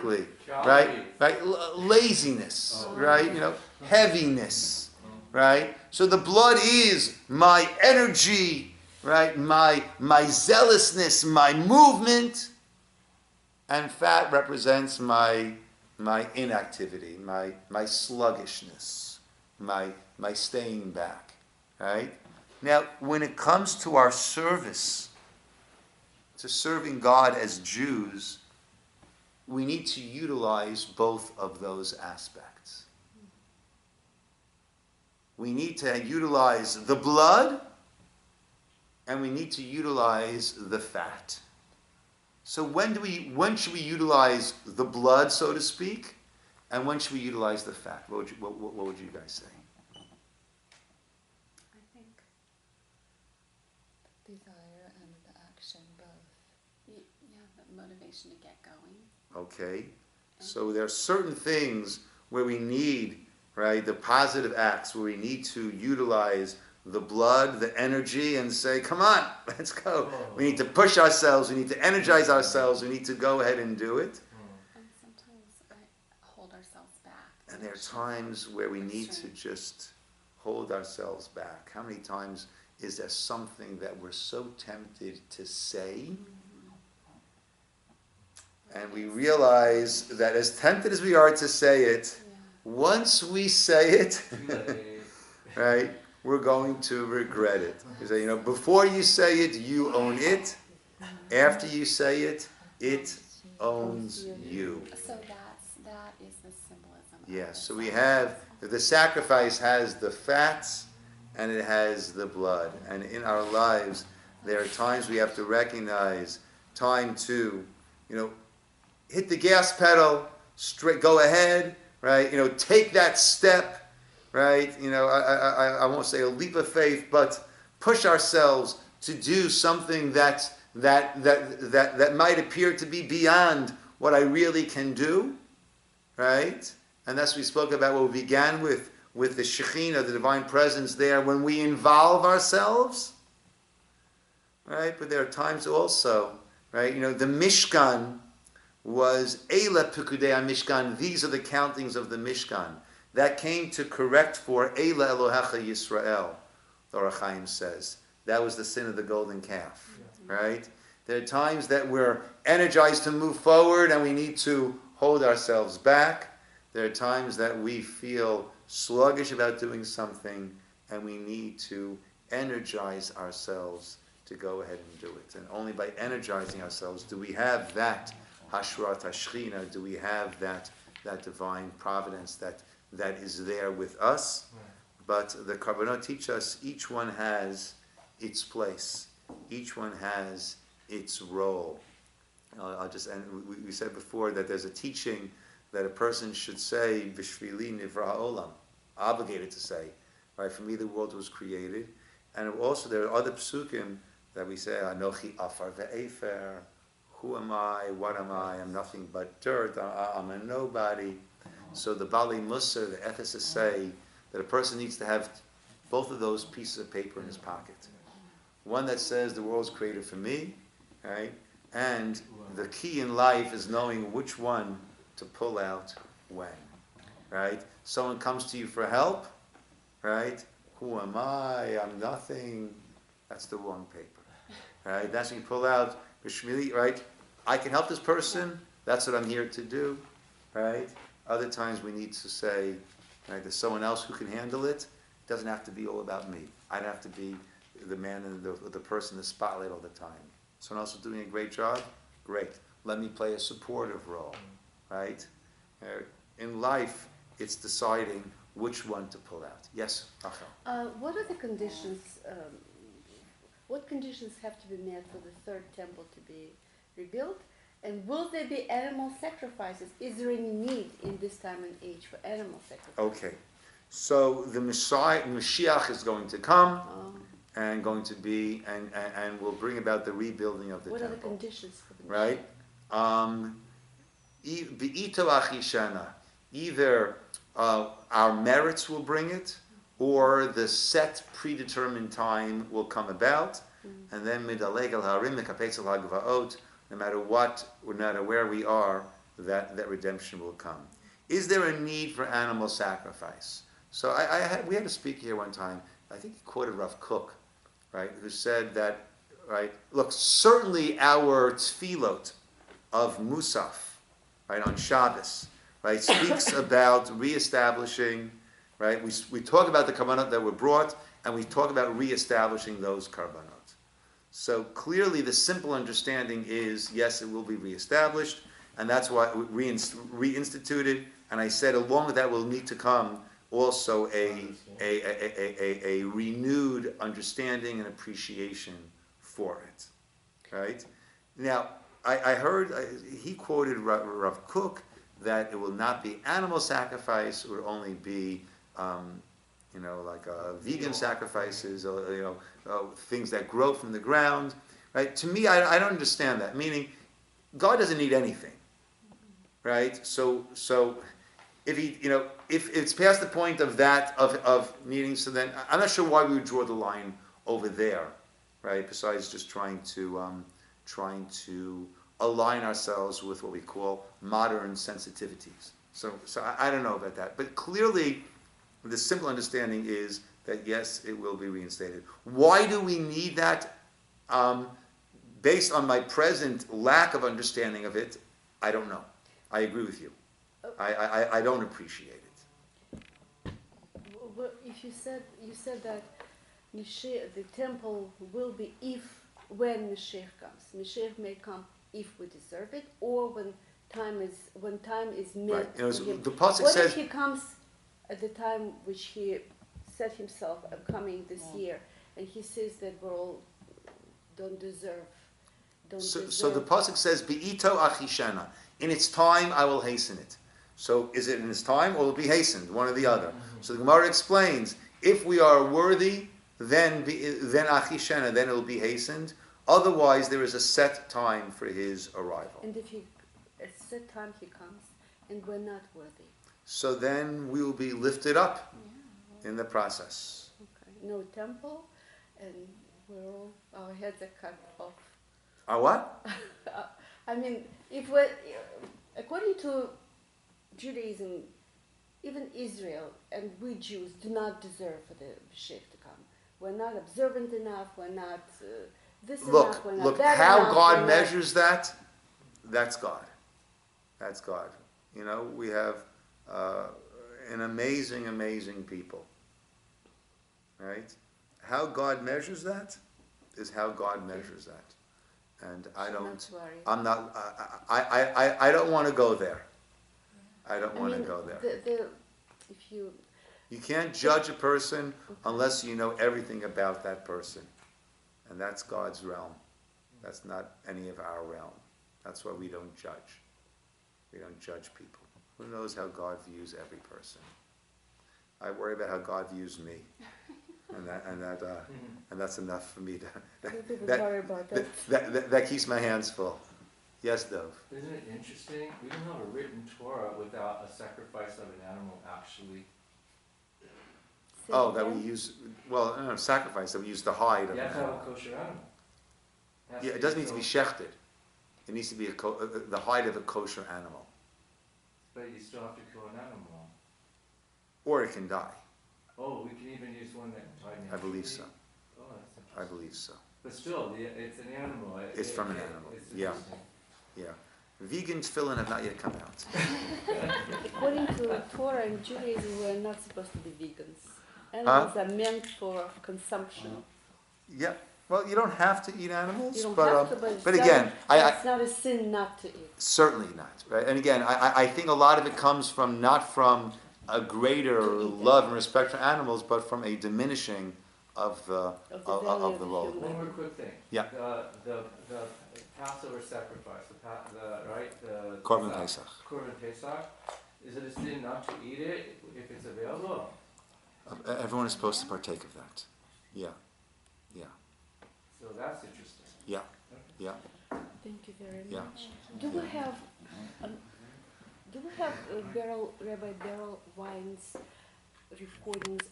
metaphorically, right? Laziness, right? Heaviness, right? So the blood is my energy, right? My zealousness, my movement, and fat represents my inactivity, my sluggishness, my staying back, right? Now, when it comes to our service, to serving God as Jews, we need to utilize both of those aspects. We need to utilize the blood, and we need to utilize the fat. So when should we utilize the blood, so to speak, and when should we utilize the fat? What would you guys say? I think desire and the action both. Yeah, the motivation to get going. Okay, so there are certain things where we need, right, the positive acts, where we need to utilize the blood, the energy, and say, come on, let's go. We need to push ourselves, we need to energize ourselves, we need to go ahead and do it. And sometimes hold ourselves back. And there are times where we need to just hold ourselves back. How many times is there something that we're so tempted to say, and we realize that as tempted as we are to say it, once we say it, right, we're going to regret it. You say, before you say it, you own it. After you say it, it owns you. So that is the symbolism. Yes, so we have, the sacrifice has the fats and it has the blood. And in our lives, there are times we have to recognize time to, hit the gas pedal, straight, go ahead, right? Take that step, right? I won't say a leap of faith, but push ourselves to do something that might appear to be beyond what I really can do, right? And that's what we spoke about, what we began with the Shekhinah, the divine presence there, when we involve ourselves, right? But there are times also, right? The Mishkan was Eila Pekudei HaMishkan. These are the countings of the Mishkan. That came to correct for Eila Elohecha Yisroel, Torah Chaim says. That was the sin of the golden calf, right? There are times that we're energized to move forward and we need to hold ourselves back. There are times that we feel sluggish about doing something and we need to energize ourselves to go ahead and do it. And only by energizing ourselves do we have that Hashrat HaShechina, do we have that divine providence that is there with us. But the Karbanot teach us each one has its place. Each one has its role. I'll just end. We said before that there's a teaching that a person should say, Bishvili Nivra Olam, obligated to say, right? For me the world was created. And also there are other psukim that we say, Anochi Afar Ve'efer, who am I? What am I? I'm nothing but dirt. I'm a nobody. So the Bali Musar, the ethicists say that a person needs to have both of those pieces of paper in his pocket. One that says the world's created for me, right? And the key in life is knowing which one to pull out when, right? Someone comes to you for help, right? Who am I? I'm nothing. That's the wrong paper, right? That's when you pull out, right? I can help this person. That's what I'm here to do, right? Other times we need to say, right, there's someone else who can handle it. It doesn't have to be all about me. I don't have to be the man and the person in the spotlight all the time. Someone else is doing a great job? Great. Let me play a supportive role, right? In life, it's deciding which one to pull out. Yes, Rachel? What are the conditions, what conditions have to be met for the third temple to be rebuilt? And will there be animal sacrifices? Is there any need in this time and age for animal sacrifices? Okay. So the Mashiach is going to come and going to be, and will bring about the rebuilding of the temple. What are the conditions for the Right? Either our merits will bring it, or the set predetermined time will come about, and then midaleg al harim mekapetz al hagvaot. No matter what, no matter where we are, that redemption will come. Is there a need for animal sacrifice? So we had to speak here one time. I think he quoted Rav Kook, right, who said that, right, look, certainly our tefillot of Musaf, right, on Shabbos, right, speaks about reestablishing, right, we talk about the karbanot that were brought, and we talk about reestablishing those karbanot. So clearly the simple understanding is, yes, it will be reestablished, and that's why reinstituted, and I said along with that will need to come also a renewed understanding and appreciation for it, right? Now, I heard, he quoted Rav Kook that it will not be animal sacrifice, it will only be, like vegan sacrifices, or, things that grow from the ground, right? To me, I don't understand that, meaning God doesn't need anything, right? So if he, if it's past the point of that, of needing, so then I'm not sure why we would draw the line over there, right? Besides just trying to align ourselves with what we call modern sensitivities. So I don't know about that, but clearly the simple understanding is that yes, it will be reinstated. Why do we need that? Based on my present lack of understanding of it, I don't know. I agree with you. I don't appreciate it. Well, if you said that the temple will be when Mashiach comes. Mashiach may come if we deserve it, or when time is meant Right. for him. The Pasuk What says, if he comes at the time which he set himself, I'm coming this year, and he says that we all don't deserve. So the Pasuk says, Be'ito achishena. In its time, I will hasten it. So is it in its time, or will it be hastened? One or the other. So the Gemara explains, if we are worthy, then achishena, then it will be hastened. Otherwise, there is a set time for his arrival. And if at set time he comes, and we're not worthy. So then we will be lifted up in the process. Okay. No temple, and our heads are cut off. Our what? I mean, according to Judaism, even Israel and we Jews do not deserve for the Mashiach to come. We're not observant enough. We're not this enough. We're not that how enough. God measures that. That's God. That's God. We have an amazing people. Right? How God measures that is how God measures that. And I don't want to go there. I don't want to go there. You can't judge a person unless you know everything about that person. And that's God's realm. That's not any of our realm. That's why we don't judge. We don't judge people. Who knows how God views every person? I worry about how God views me. And that's enough for me that keeps my hands full. Yes, Dov. Isn't it interesting? We don't have a written Torah without a sacrifice of an animal actually. That we use, sacrifice, that we use the hide of You an have to have animal. a kosher animal. It doesn't need to be shechted. It needs to be the hide of a kosher animal. But you still have to kill an animal. Or it can die. Oh, we can even use one that died naturally? I believe so. Oh, that's interesting. I believe so. But still, it's an animal. It's from an animal. It's Yeah. interesting. Yeah. Vegan tefillin have not yet come out. According to Torah and Judaism, we're not supposed to be vegans. Animals are meant for consumption. Yeah. Well, you don't have to eat animals, You don't but have to, but again, it's not a sin not to eat. certainly not. Right? And again, I think a lot of it comes from not from a greater love and respect for animals, but from a diminishing of the role. One more quick thing. Yeah. The Passover sacrifice, the Korban Pesach. Korban Pesach. Is it a sin not to eat it if it's available? Everyone is supposed to partake of that. Yeah. So that's interesting. Yeah. Thank you very Yeah. much. Do we have Rabbi Beryl Wine's recordings